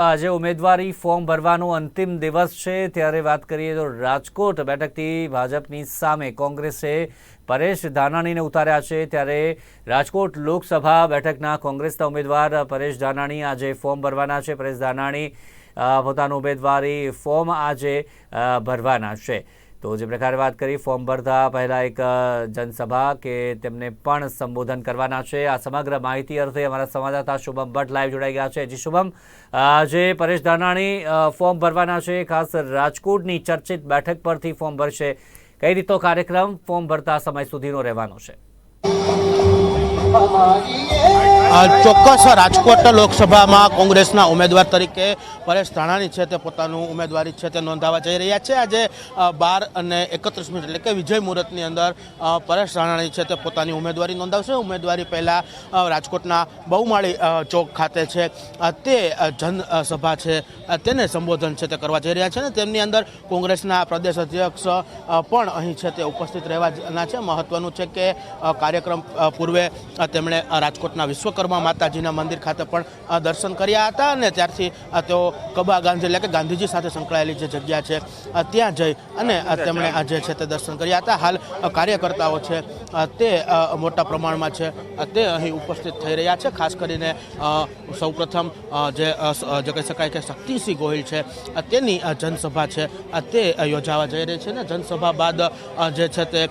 આજે ઉમેદવારી ફોર્મ ભરવાનો અંતિમ દિવસ છે ત્યારે વાત કરીએ તો રાજકોટ બેઠકથી ભાજપની સામે કોંગ્રેસે પરેશ ધાનાણીને ઉતાર્યા છે। ત્યારે રાજકોટ લોકસભા બેઠકના કોંગ્રેસના ઉમેદવાર પરેશ ધાનાણી આજે ફોર્મ ભરવાના છે। પરેશ ધાનાણી પોતાનું ઉમેદવારી ફોર્મ આજે ભરવાના છે। તો જે પ્રકારે વાત કરી ફોર્મ ભરતા પહેલાં એક જનસભા કે તેમને પણ સંબોધન કરવાના છે। આ સમગ્ર માહિતી અર્થે અમારા સંવાદદાતા શુભમ ભટ્ટ લાઈવ જોડાઈ ગયા છે। જી શુભમ, આજે પરેશ ધાનાણી ફોર્મ ભરવાના છે, ખાસ રાજકોટની ચર્ચિત બેઠક પરથી ફોર્મ ભરશે। કઈ રીતનો કાર્યક્રમ ફોર્મ ભરતા સમય સુધીનો રહેવાનો છે? ચોક્કસ રાજકોટ લોકસભામાં કોંગ્રેસના ઉમેદવાર તરીકે પરેશ ધાનાણી છે તે પોતાનું ઉમેદવારી છે તે નોંધાવવા જઈ રહ્યા છે। આજે 12 અને 31 મિનિટ એટલે કે વિજય મુહૂર્તની અંદર પરેશ ધાનાણી છે તે પોતાની ઉમેદવારી નોંધાવશે। ઉમેદવારી પહેલાં રાજકોટના બહુમાળી ચોક ખાતે છે તે જનસભા છે તેને સંબોધન છે તે કરવા જઈ રહ્યા છે ને તેમની અંદર કોંગ્રેસના પ્રદેશ અધ્યક્ષ પણ અહીં છે તે ઉપસ્થિત રહેવાના છે। મહત્વનું છે કે કાર્યક્રમ પૂર્વે તેમણે રાજકોટના વિશ્વકર્મા માતાજીના મંદિર ખાતે પણ દર્શન કર્યા હતા અને ત્યારથી તેઓ કબા ગાંધી એટલે કે ગાંધીજી સાથે સંકળાયેલી જે જગ્યા છે ત્યાં જઈ અને તેમણે આજે છે તે દર્શન કર્યા હતા। હાલ કાર્યકર્તાઓ છે તે મોટા પ્રમાણમાં છે તે અહીં ઉપસ્થિત થઈ રહ્યા છે। ખાસ કરીને સૌપ્રથમ જે કહી શકાય કે શક્તિસિંહ ગોહિલ છે તેની જનસભા છે તે યોજાવા જઈ રહી છે ને જનસભા બાદ જે છે તે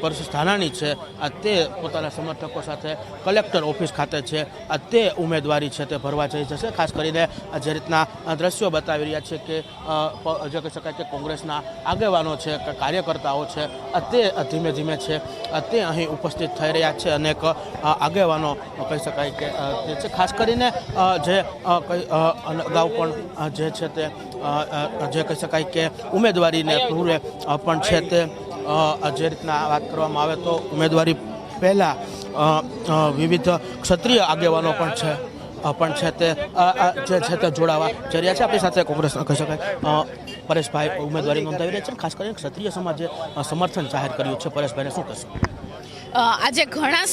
પરેશ ધાનાણી છે તે પોતાના સમર્થકો સાથે કલેક્ટર ઓફિસ ખાતે છે તે ઉમેદવારી છે તે ભરવા જઈ જશે। ખાસ કરીને જે રીતના દ્રશ્યો બતાવી રહ્યા છે કે જે કહી શકાય કે કોંગ્રેસના આગેવાનો છે કે કાર્યકર્તાઓ છે તે ધીમે ધીમે છે તે અહીં ઉપસ્થિત થઈ રહ્યા છે। અનેક આગેવાનો કહી શકાય કે તે છે ખાસ કરીને જે અગાઉ પણ જે છે તે જે કહી શકાય કે ઉમેદવારીને પૂર્વે પણ છે તે જે રીતના વાત કરવામાં આવે તો ઉમેદવારી પહેલાં વિવિધ ક્ષત્રિય આગેવાનો પણ છે તે જે છે તે જોડાવા જઈ રહ્યા છે। આપણી સાથે કોંગ્રેસના કહી શકાય પરેશભાઈ ઉમેદવારી નોંધાવી રહ્યા છે। ખાસ કરીને ક્ષત્રિય સમાજે સમર્થન જાહેર કર્યું છે। પરેશભાઈને શું કહેશો? આજે ઘણા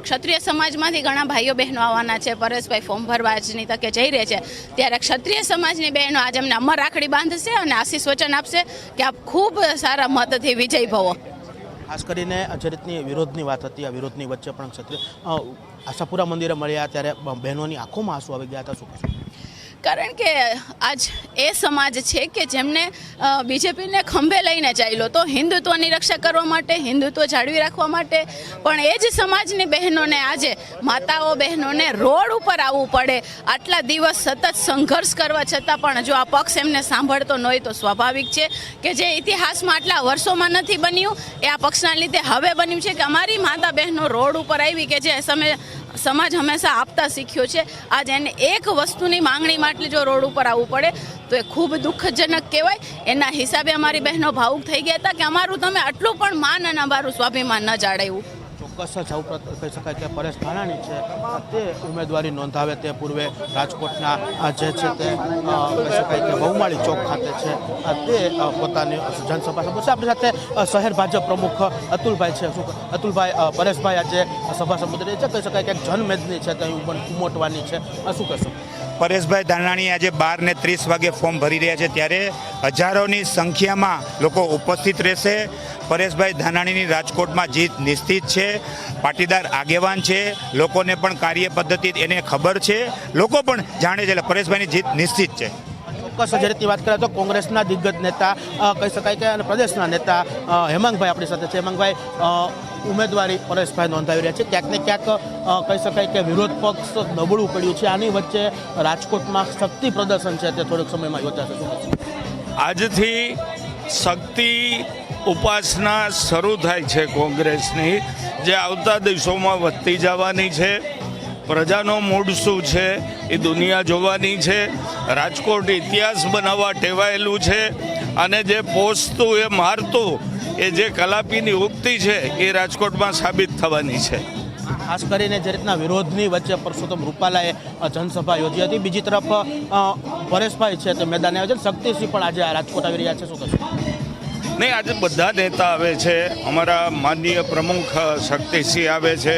ક્ષત્રિય સમાજમાંથી ઘણા ભાઈઓ બહેનો આવવાના છે। પરેશભાઈ ફોર્મ ભરવા આજની તકે જઈ રહે છે ત્યારે ક્ષત્રિય સમાજની બહેનો આજે અમને અમર રાખડી બાંધશે અને આશીષ વચન આપશે કે આપ ખૂબ સારા મતથી વિજય ભવો। ખાસ કરીને જે રીતની વિરોધની વાત હતી, આ વિરોધની વચ્ચે પણ ક્ષત્રિય આશાપુરા મંદિરે મળ્યા ત્યારે બહેનોની આંખોમાં આંસુ આવી ગયા હતા, શું કહેશો? કારણ કે આજ એ સમાજ છે કે જેમને બીજેપીને ખંભે લઈને ચાલ્યો તો હિન્દુત્વની રક્ષા કરવા માટે, હિન્દુત્વ જાળવી રાખવા માટે, પણ એ જ સમાજની બહેનોને આજે માતાઓ બહેનોને રોડ ઉપર આવવું પડે, આટલા દિવસ સતત સંઘર્ષ કરવા છતાં પણ જો આ પક્ષ એમને સાંભળતો ન હોય તો સ્વાભાવિક છે કે જે ઇતિહાસમાં આટલા વર્ષોમાં નથી બન્યું એ આ પક્ષના લીધે હવે બન્યું છે કે અમારી માતા બહેનો રોડ ઉપર આવી કે જે સમાજ હંમેશા આપતા શીખ્યો છે। આજ એને એક વસ્તુની માંગણી માટે જો રોડ ઉપર આવવું પડે તો એ ખૂબ દુઃખજનક કહેવાય। એના હિસાબે અમારી બહેનો ભાવુક થઈ ગયા હતા કે અમારું તમે આટલું પણ માન અને અમારું સ્વાભિમાન ન જાળવ્યું। ચોક્કસ સૌ કહી શકાય કે પરેશ ધાનાણી છે તે ઉમેદવારી નોંધાવે તે પૂર્વે રાજકોટના જે છે તે કહી શકાય કે બહુમાળી ચોક ખાતે છે તે પોતાની જનસભા સંબોધશે। આપણી સાથે શહેર ભાજપ પ્રમુખ અતુલભાઈ છે। શું અતુલભાઈ, પરેશભાઈ આજે સભા સંબોધન છે, કહી શકાય કે જનમેદની છે તે ઉમટવાની છે, શું કહેશો? પરેશભાઈ ધાનાણી આજે 12 ને 30 વાગે ફોર્મ ભરી રહ્યા છે ત્યારે હજારોની સંખ્યામાં લોકો ઉપસ્થિત રહેશે। પરેશભાઈ ધાનાણીની રાજકોટમાં જીત નિશ્ચિત છે, પાટીદાર આગેવાન છે, લોકોને પણ કાર્ય પદ્ધતિ એને ખબર છે, લોકો પણ જાણે છે, એટલે પરેશભાઈની જીત નિશ્ચિત છે। ચોક્કસ જે રીતની વાત કરીએ તો કોંગ્રેસના દિગ્ગજ નેતા કહી શકાય કે અને પ્રદેશના નેતા હેમાંગભાઈ આપણી સાથે છે। હેમાંગભાઈ, ઉમેદવારી પરેશભાઈ નોંધાવી રહ્યા છે, ક્યાંક ને ક્યાંક કહી શકાય કે વિરોધ પક્ષ નબળું પડ્યું છે, આની વચ્ચે રાજકોટમાં શક્તિ પ્રદર્શન છે તે થોડીક સમયમાં યોજાશે, શું કહેશો? આજથી શક્તિ ઉપાસના શરૂ થાય છે કોંગ્રેસની, જે આવતા દિવસોમાં વધતી જવાની છે। પ્રજાનો મૂડ શું છે એ દુનિયા જોવાની છે। રાજકોટ ઇતિહાસ બનાવવા ટેવાયેલું છે અને જે પોષતું એ મારતું એ જે કલાપીની ઉક્તિ છે એ રાજકોટમાં સાબિત થવાની છે। ખાસ કરીને જે રીતના વિરોધની વચ્ચે પરસોત્તમ રૂપાલાએ જનસભા યોજી હતી, બીજી તરફ પરેશભાઈ છે તે મેદાને આવે છે, શક્તિસિંહ પણ આજે રાજકોટ આવી રહ્યા છે, શું કહેશો? નહીં, આજે બધા નેતા આવે છે। અમારા માનનીય પ્રમુખ શક્તિસિંહ આવે છે,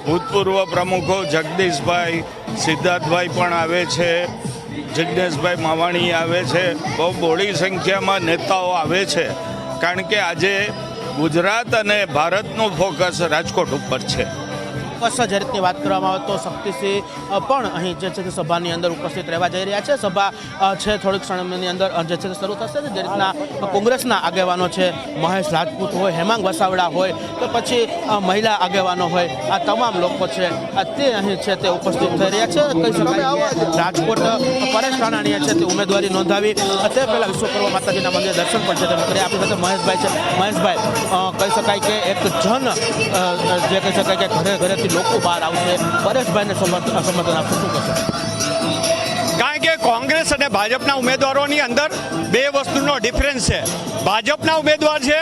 ભૂતપૂર્વ પ્રમુખો જગદીશભાઈ, સિદ્ધાર્થભાઈ પણ આવે છે, જિજ્ઞેશભાઈ માવાણી આવે છે, બહુ બહોળી સંખ્યામાં નેતાઓ આવે છે, કારણ કે આજે ગુજરાત અને ભારતનું ફોકસ રાજકોટ ઉપર છે. ચોક્કસ જે રીતની વાત કરવામાં આવે તો શક્તિસિંહ પણ અહીં જે છે તે સભાની અંદર ઉપસ્થિત રહેવા જઈ રહ્યા છે. સભા છે થોડીક ક્ષણની અંદર જે છે તે શરૂ થશે. જે રીતના કોંગ્રેસના આગેવાનો છે, મહેશ રાજપૂત હોય, હેમાંગ વસાવડા હોય કે પછી મહિલા આગેવાનો હોય, આ તમામ લોકો છે તે અહીં છે તે ઉપસ્થિત થઈ રહ્યા છે. કહી શકાય કે રાજકોટ પરેશ ધાનાણીએ છે તે ઉમેદવારી નોંધાવી તે પહેલાં વિશ્વકર્મા માતાજીના મંદિર દર્શન પણ છે તે કર્યા. આપણી સાથે મહેશભાઈ છે. મહેશભાઈ, કહી શકાય કે એક જે કહી શકાય કે ઘરે ઘરેથી લોકો બહાર આવશે, પરેશભાઈને સમર્થન આપશે, શું કહેશો? કારણ કે કોંગ્રેસ અને ભાજપના ઉમેદવારોની અંદર બે વસ્તુનો ડિફરન્સ છે. ભાજપના ઉમેદવાર છે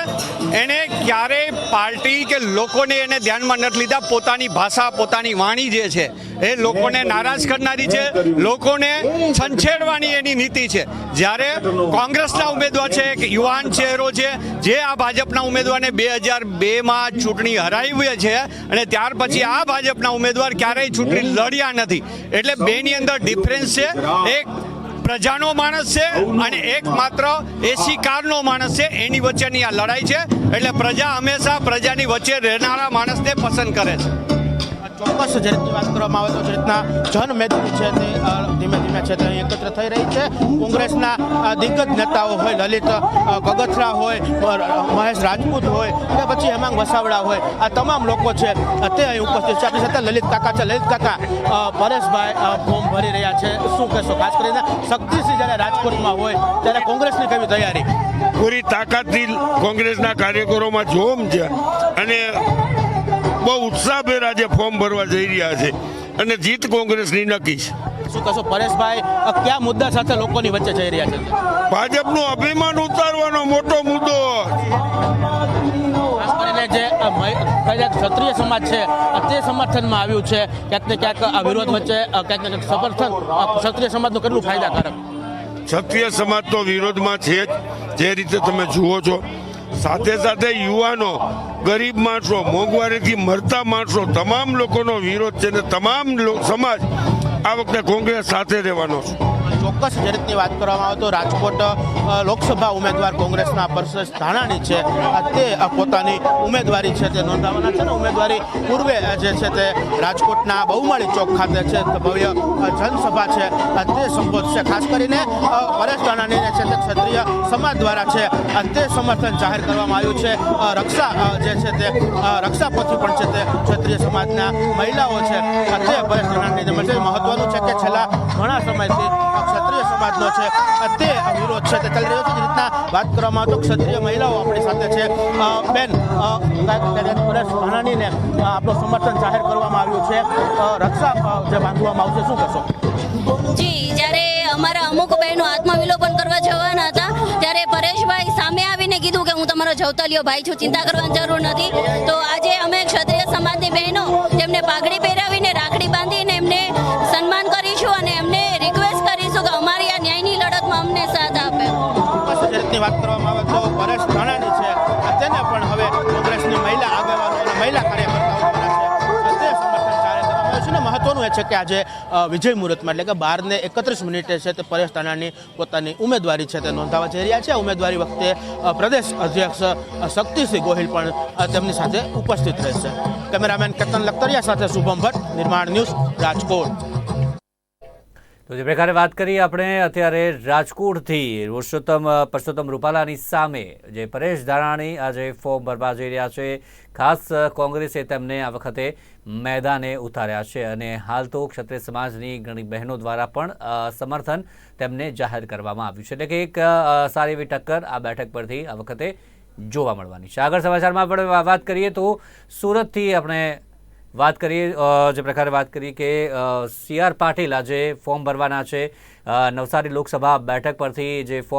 એણે ક્યારેય પાર્ટી કે લોકોને એને ધ્યાનમાં નથી લીધા. પોતાની ભાષા, પોતાની વાણી જે છે એ લોકોને નારાજ કરનારી છે, લોકોને છંછેડવાની એની નીતિ છે. જ્યારે કોંગ્રેસના ઉમેદવાર છે એક યુવાન ચહેરો છે, જે આ ભાજપના ઉમેદવારને 2002માં ચૂંટણી હરાવી છે અને ત્યાર પછી આ ભાજપના ઉમેદવાર ક્યારેય ચૂંટણી લડ્યા નથી. એટલે બેની અંદર ડિફરન્સ છે. એક પ્રજાનો માણસ છે અને એક માત્ર એસી કારનો માણસ છે. એની વચ્ચેની આ લડાઈ છે. એટલે પ્રજા હંમેશા પ્રજાની વચ્ચે રહેનારા માણસને પસંદ કરે છે. ચોક્કસ જે રીતની વાત કરવામાં આવે તો જે રીતના જનમેદની છે તે ધીમે ધીમે છે તે અહીં એકત્ર થઈ રહી છે. કોંગ્રેસના દિગ્ગજ નેતાઓ હોય, લલિત કગથરા હોય, મહેશ રાજપૂત હોય કે પછી હેમાંગ વસાવડા હોય, આ તમામ લોકો છે તે અહીં ઉપસ્થિત છે. આપણી સાથે લલિત કાકા છે. લલિત કાકા, પરેશભાઈ ફોર્મ ભરી રહ્યા છે, શું કહેશો? ખાસ કરીને શક્તિસિંહ જ્યારે રાજકોટમાં હોય ત્યારે કોંગ્રેસની કેવી તૈયારી? પૂરી તાકાતથી કોંગ્રેસના કાર્યકરોમાં જોમ છે અને બહુ ઉત્સાહભેર આજે ફોર્મ ભરવા જઈ રહ્યા છે અને જીત કોંગ્રેસની નક્કી છે. શું કહેશો પરેશભાઈ, કયા મુદ્દા સાથે લોકોની વચ્ચે જઈ રહ્યા છે? ભાજપનું અભિમાન ઉતારવાનો મોટો મુદ્દો. ખાસ કરીને જે ક્ષત્રિય સમાજ છે તે સમર્થનમાં આવ્યું છે. ક્યાંક ને ક્યાંક આ વિરોધ વચ્ચે ક્યાંક ને ક્યાંક સમર્થન ક્ષત્રિય સમાજનું કેટલું ફાયદાકારક? ક્ષત્રિય સમાજ તો વિરોધમાં છે જ, જે રીતે તમે જુઓ છો. સાથે સાથે યુવાનો, ગરીબ માણસો, મોંઘવારીથી મરતા માણસો, તમામ લોકોનો વિરોધ છે અને તમામ સમાજ આ વખતે કોંગ્રેસ સાથે રહેવાનો છે. ચોક્કસ જે રીતની વાત કરવામાં આવે તો રાજકોટ લોકસભા ઉમેદવાર કોંગ્રેસના પરેશ ધાનાણી છે તે પોતાની ઉમેદવારી છે તે નોંધાવવાના છે. ને ઉમેદવારી પૂર્વે જે છે તે રાજકોટના બહુમાળી ચોક ખાતે છે ભવ્ય જનસભા છે તે સંબોધશે. ખાસ કરીને પરેશ ધાનાણીને છે તે ક્ષત્રિય સમાજ દ્વારા છે તે સમર્થન જાહેર કરવામાં આવ્યું છે. રક્ષા જે છે તે રક્ષાપોથી પણ છે તે ક્ષત્રિય સમાજના મહિલાઓ છે તે પરેશ ધાનાણીને મળશે. મહત્વનું છે કે છેલ્લા ઘણા સમયથી ક્ષત્રિય સમાજનો છે તે વિરોધ છે તે ચાલી રહ્યો છે. જે રીતના વાત કરવામાં આવે તો ક્ષત્રિય મહિલાઓ આપણી સાથે છે. બેન, પરેશ ધાનાણીને આપણું સમર્થન જાહેર કરવામાં આવ્યું છે, રક્ષા જે બાંધવામાં આવશે, શું કહેશો? જી, જ્યારે અમારા અમુક બહેનો આત્મવિલોપન કરવા જવાના હતા ત્યારે પરેશભાઈ સામે આવીને કીધું કે હું તમારો જવતલિયો ભાઈ છું, ચિંતા કરવાની જરૂર નથી. તો આજે અમે ક્ષત્રિય સમાજની બહેનો જેમને પાઘડી પહેરાવીને રાખડી બાંધીને એમને સન્માન કરીશું અને એમને રિક્વેસ્ટ કરીશું કે અમારી આ ન્યાયની લડતમાં અમને સાથ આપે. જે રીતની વાત કરવામાં આવે તો પરેશ ધાનાણી છે તેને પણ હવે કોંગ્રેસની મહિલા આગેવાનો અને મહિલા કાર્યકર્તાઓ દ્વારા છે તે સમર્થન જાહેર કરવામાં આવ્યું છે. ને મહત્વનું એ છે કે આજે વિજય મુહૂર્તમાં એટલે કે 12:31 છે તે પરેશ ધાનાણી પોતાની ઉમેદવારી છે તે નોંધાવવા જઈ રહ્યા છે. ઉમેદવારી વખતે પ્રદેશ અધ્યક્ષ શક્તિસિંહ ગોહિલ પણ તેમની સાથે ઉપસ્થિત રહેશે. કેમેરામેન કેતન લખતરિયા સાથે શુભમ ભટ્ટ, નિર્માણ ન્યૂઝ, રાજકોટ. તો જે પ્રકારે વાત કરીએ આપણે અત્યારે રાજકોટથી પરસોત્તમ રૂપાલાની સામે જે પરેશ ધાનાણી આજે ફોર્મ ભરવા જઈ રહ્યા છે. ખાસ કોંગ્રેસે તેમને આ વખતે મેદાને ઉતાર્યા છે અને હાલ તો ક્ષત્રિય સમાજની ઘણી બહેનો દ્વારા પણ સમર્થન તેમને જાહેર કરવામાં આવ્યું છે. એટલે કે એક સારી એવી ટક્કર આ બેઠક પરથી આ વખતે જોવા મળવાની છે. આગળ સમાચારમાં આપણે વાત કરીએ તો સુરતથી આપણે વાત કરીએ. જે પ્રકારે વાત કરી કે CR પાટીલ આજે ફોર્મ ભરવાના છે. નવસારી લોકસભા બેઠક પરથી જે ફોર્મ